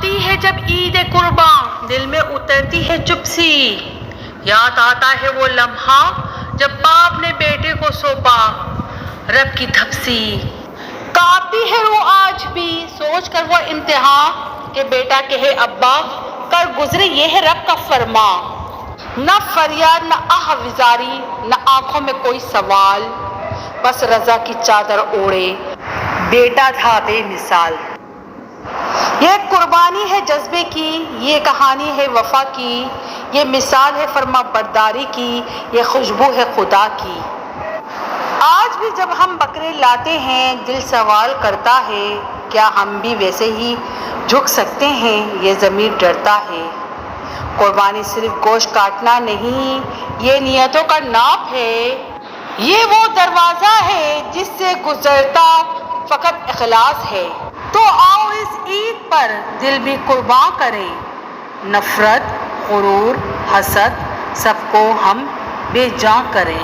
آتی ہے جب عید قرباں دل میں اترتی ہے چپ سی، یاد آتا ہے وہ لمحہ جب باپ نے بیٹے کو سونپا رب کی دھپسی، کانپتی ہے روح آج بھی سوچ کر وہ امتحان کہ بیٹا کہے ابا کر گزرے یہ ہے رب کا فرما، نہ فریاد نہ آہ وزاری نہ آنکھوں میں کوئی سوال، بس رضا کی چادر اوڑھے بیٹا تھا بے مثال۔ یہ قربانی ہے جذبے کی، یہ کہانی ہے وفا کی، یہ مثال ہے فرما برداری کی، یہ خوشبو ہے خدا کی۔ آج بھی جب ہم بکرے لاتے ہیں دل سوال کرتا ہے کیا ہم بھی ویسے ہی جھک سکتے ہیں، یہ ضمیر ڈرتا ہے۔ قربانی صرف گوشت کاٹنا نہیں، یہ نیتوں کا ناپ ہے، یہ وہ دروازہ ہے جس سے گزرتا فقط اخلاص ہے۔ تو آؤ اس عید پر دل بھی قرباں کریں، نفرت غرور حسد سب کو ہم بے جاں کریں۔